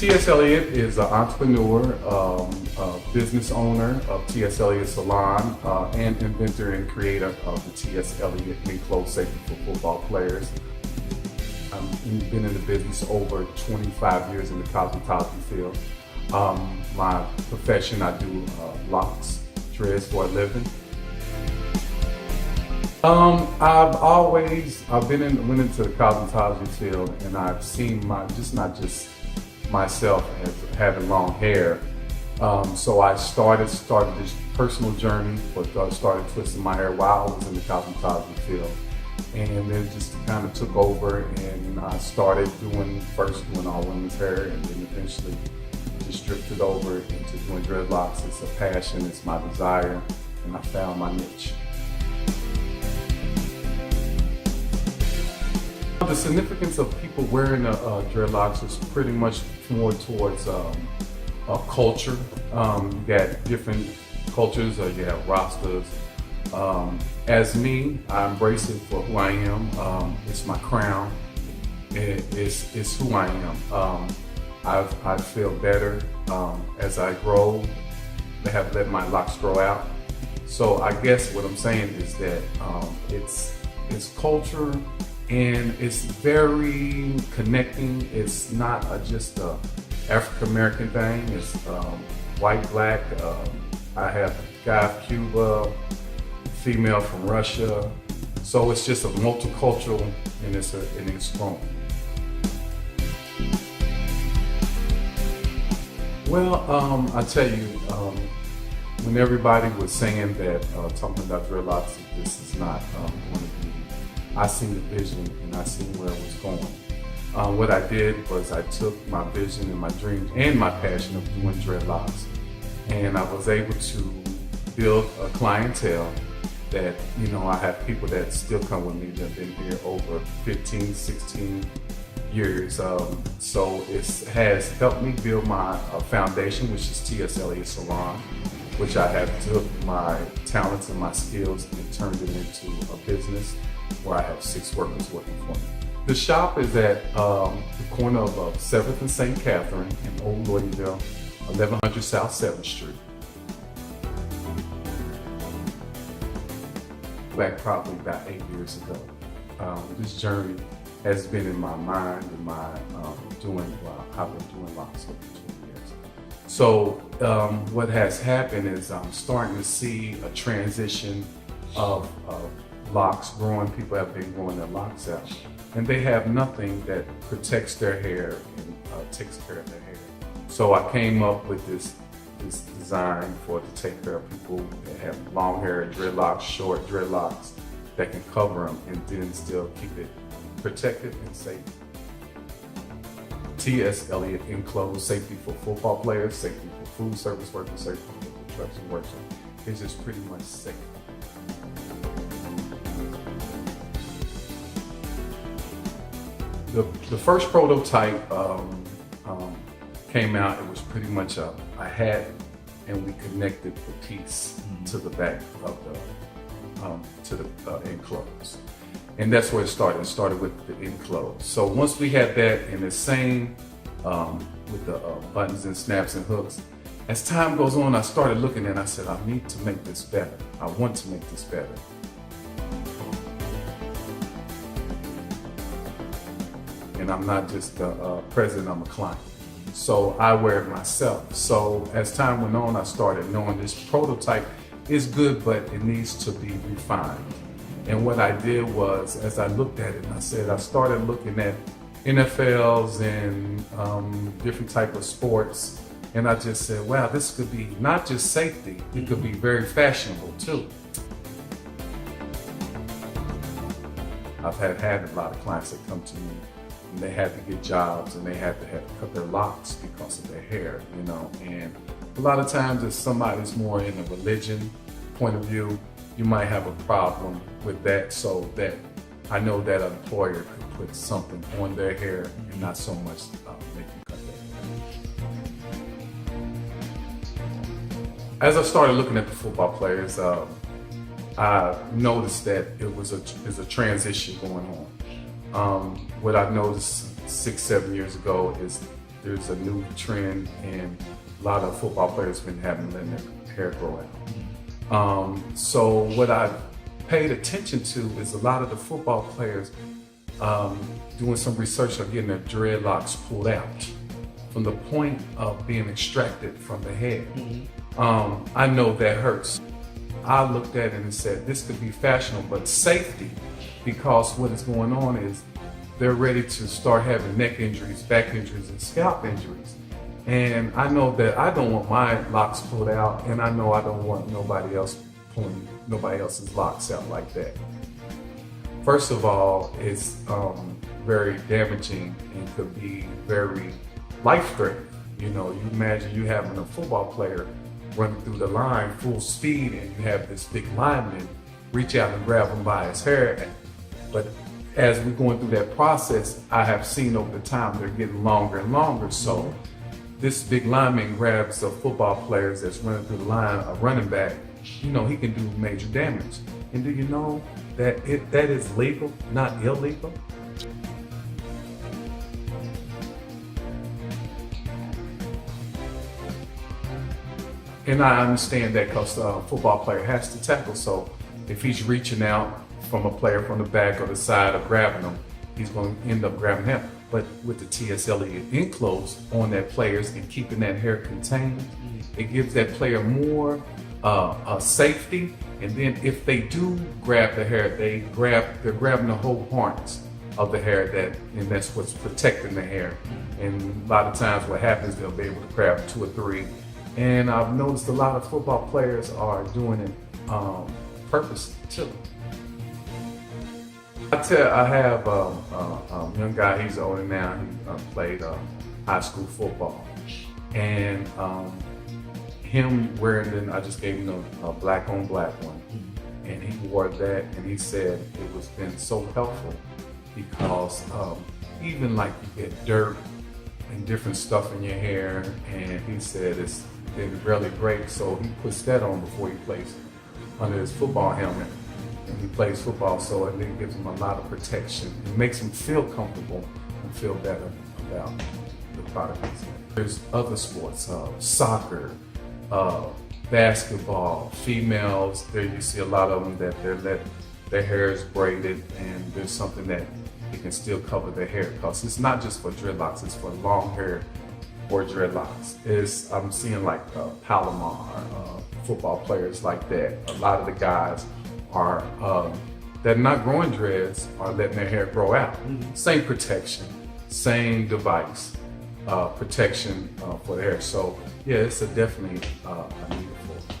T.S. Elliott is an entrepreneur, a business owner of T.S. Elliott Salon, and inventor and creator of the T.S. Elliott Enclose safety for football players. I've been in the business over 25 years in the cosmetology field. My profession, I do locks, dreads for a living. I've went into the cosmetology field, and I've seen not just myself as having long hair. So I started this personal journey, but started twisting my hair while I was in the cosmetology field. And then just kind of took over, and I started doing all women's hair, and then eventually just drifted over into doing dreadlocks. It's a passion, it's my desire, and I found my niche. The significance of people wearing dreadlocks is pretty much more towards culture. You got different cultures, you have Rastas. As me, I embrace it for who I am. It's my crown. It's who I am. I feel better as I grow. I have let my locks grow out. So I guess what I'm saying is that it's culture, and it's very connecting. It's not just a African American thing. It's white, black. I have a guy from Cuba, female from Russia. So it's just a multicultural, and it's growing. Well, I tell you, when everybody was saying that, talking about dreadlocks, this is not going to be, I seen the vision and I seen where it was going. What I did was I took my vision and my dreams and my passion of doing dreadlocks, and I was able to build a clientele that, I have people that still come with me that have been here over 15, 16 years. So it has helped me build my foundation, which is T.S. Elliott Salon, which I have took my talents and my skills and turned it into a business where I have 6 workers working for me. The shop is at the corner of 7th and St. Catherine in Old Louisville, 1100 South 7th Street. Back probably about 8 years ago. This journey has been in my mind and I've been doing locks for 20 years. So what has happened is I'm starting to see a transition of locks growing. People have been growing their locks out, and they have nothing that protects their hair and takes care of their hair. So I came up with this design to take care of people that have long hair, dreadlocks, short dreadlocks, that can cover them and then still keep it protected and safe. T.S. Elliott Enclose, safety for football players, safety for food service workers, safety for construction workers. It's just pretty much safe. The first prototype came out. It was pretty much a hat, and we connected the piece to the back of the Enclose, and that's where it started. It started with the Enclose. So once we had that in the same with the buttons and snaps and hooks, as time goes on, I started looking and I said, I need to make this better. I want to make this better. And I'm not just a president, I'm a client. So I wear it myself. So as time went on, I started knowing this prototype is good, but it needs to be refined. And what I did was, as I looked at it, I started looking at NFLs and different type of sports. And I just said, wow, this could be not just safety, it could be very fashionable too. I've had a lot of clients that come to me, and they had to get jobs, and they had to cut their locks because of their hair, And a lot of times, if somebody's more in a religion point of view, you might have a problem with that, so that I know that an employer could put something on their hair and not so much make you cut their hair. As I started looking at the football players, I noticed that there's a transition going on. What I noticed 6-7 years ago is there's a new trend, and a lot of football players been having letting their hair grow out. So what I've paid attention to is a lot of the football players doing some research on getting their dreadlocks pulled out from the point of being extracted from the head. I know that hurts. I looked at it and said, this could be fashionable, but safety, because what is going on is they're ready to start having neck injuries, back injuries, and scalp injuries. And I know that I don't want my locks pulled out, and I know I don't want nobody else pulling nobody else's locks out like that. First of all, it's very damaging and could be very life-threatening. You know, you imagine you having a football player running through the line full speed, and you have this big lineman reach out and grab him by his hair. But as we're going through that process, I have seen over the time they're getting longer and longer. So this big lineman grabs a football player that's running through the line, a running back, you know, he can do major damage. And do you know that that is legal, not illegal? And I understand that because the football player has to tackle, so if he's reaching out from a player from the back or the side or grabbing him, he's going to end up grabbing him. But with the T.S. Elliott Enclose on that players and keeping that hair contained, it gives that player more safety. And then if they do grab the hair, they're grabbing the whole harness of the hair, and that's what's protecting the hair. And a lot of times what happens, they'll be able to grab 2 or 3. And I've noticed a lot of football players are doing it purposely too. I have a young guy, he's older now, he played high school football. And him wearing it, I just gave him a black on black one. And he wore that, and he said it was been so helpful because even like you get dirt and different stuff in your hair, and he said it's been really great. So he puts that on before he plays under his football helmet. And he plays football, so it gives him a lot of protection. It makes him feel comfortable and feel better about the product. There's other sports, soccer, basketball, females, there you see a lot of them that their hair is braided, and there's something that you can still cover their hair, because it's not just for dreadlocks, it's for long hair or dreadlocks. I'm seeing like Palomar, football players like that. A lot of the guys are that are not growing dreads are letting their hair grow out. Same protection, same device, protection for the hair. So yeah, it's definitely a need for.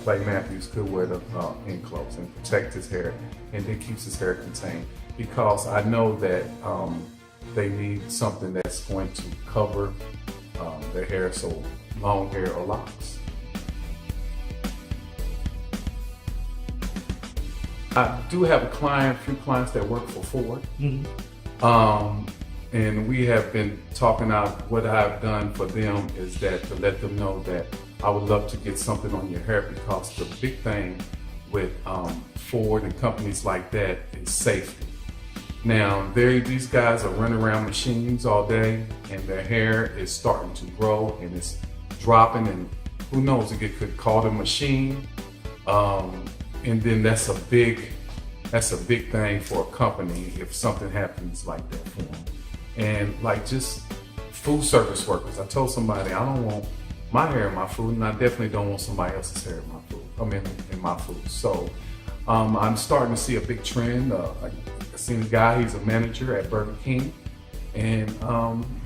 Clay Matthews could wear the Enclose and protect his hair, and it keeps his hair contained, because I know that they need something that's going to cover their hair, so long hair or locks. I do have a few clients that work for Ford. And we have been talking out, what I've done for them is that to let them know that I would love to get something on your hair, because the big thing with Ford and companies like that is safety. Now, these guys are running around machines all day, and their hair is starting to grow and it's dropping, and who knows, it could cause a machine. And then that's a big thing for a company if something happens like that for them. And like just food service workers, I told somebody I don't want my hair in my food, and I definitely don't want somebody else's hair in my food. In my food. So I'm starting to see a big trend. I seen a guy, he's a manager at Burger King, and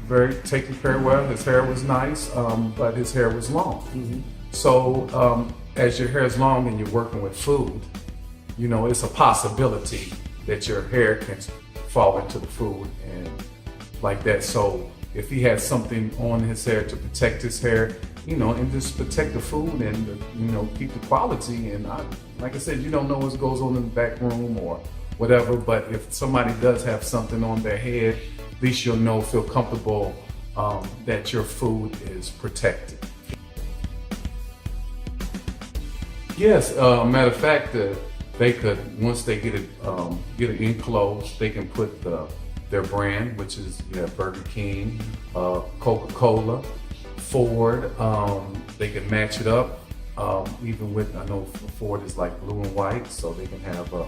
very taken care of. Well, his hair was nice, but his hair was long. So as your hair is long and you're working with food, you know, it's a possibility that your hair can fall into the food and like that. So if he had something on his hair to protect his hair, you know, and just protect the food and, you know, keep the quality. And like I said, you don't know what goes on in the back room or whatever, but if somebody does have something on their head, at least you'll know, feel comfortable that your food is protected. Yes, matter of fact, they could, once they get it Enclose, they can put the their brand, which is Burger King, Coca-Cola, Ford. They can match it up, even with, I know Ford is like blue and white, so they can have a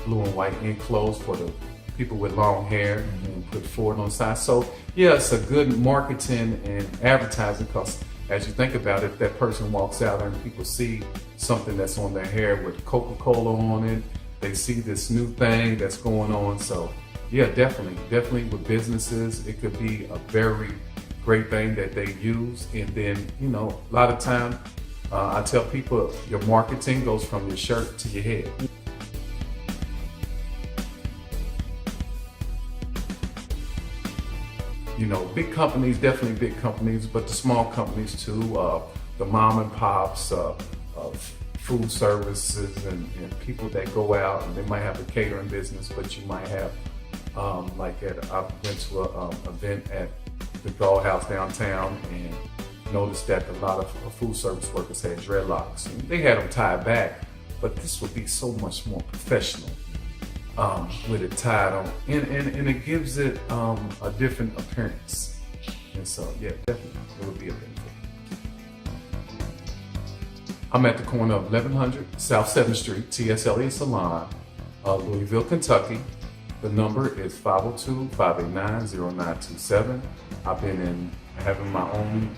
blue and white Enclose for the people with long hair and put Ford on the side. So yeah, it's a good marketing and advertising, because as you think about it, if that person walks out and people see something that's on their hair with Coca-Cola on it, they see this new thing that's going on. So yeah, definitely with businesses, it could be a very great thing that they use. And then, a lot of time, I tell people your marketing goes from your shirt to your head. Big companies, definitely big companies, but the small companies too, the mom and pops, food services and people that go out and they might have a catering business, but you might have, I went to an event at the Gull House downtown and noticed that a lot of food service workers had dreadlocks. And they had them tied back, but this would be so much more professional with it tied on. And it gives it a different appearance. And so, yeah, definitely, it would be a benefit. I'm at the corner of 1100 South 7th Street, TS Elliott Salon, Louisville, Kentucky. The number is 502-589-0927. I've been having my own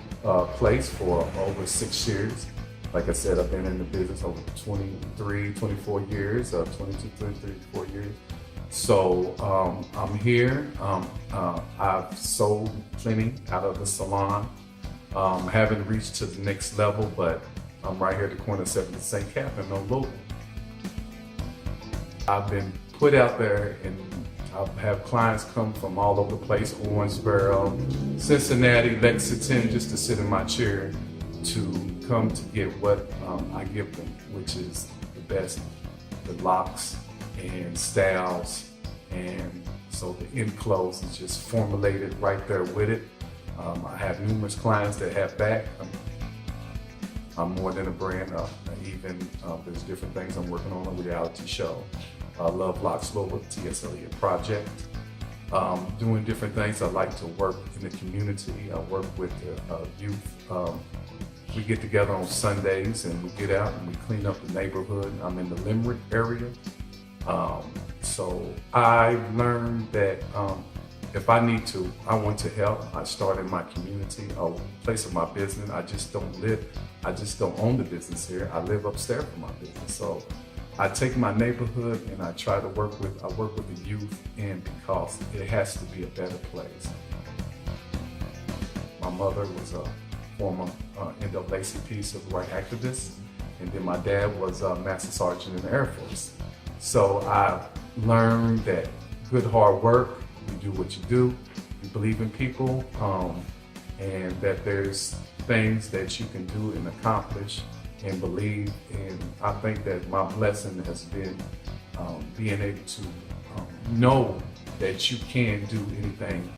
place for over 6 years. Like I said, I've been in the business over 24 years, 22, 23, 24 years. So I'm here. I've sold plenty out of the salon. Haven't reached to the next level, but I'm right here at the corner of 7th and St. Catherine on Louisville. I've been put out there and I have clients come from all over the place, Owensboro, Cincinnati, Lexington, just to sit in my chair to come to get what I give them, which is the best, the locks and styles. And so the Enclose is just formulated right there with it. I have numerous clients that have back. I'm more than a brand. There's different things I'm working on, a reality show. Love Locks Louisville, TS Elliott project. Doing different things. I like to work in the community. I work with the youth. We get together on Sundays and we get out and we clean up the neighborhood. I'm in the Limerick area. So I've learned that if I need to, I want to help. I start in my community, a place of my business. I just don't own the business here. I live upstairs from my business. So I take my neighborhood and I try to work with the youth, and because it has to be a better place. My mother was a former NAACP civil rights activist, and then my dad was a Master Sergeant in the Air Force. So I learned that good hard work, you do what you do, you believe in people, and that there's things that you can do and accomplish and believe. And I think that my blessing has been being able to know that you can do anything.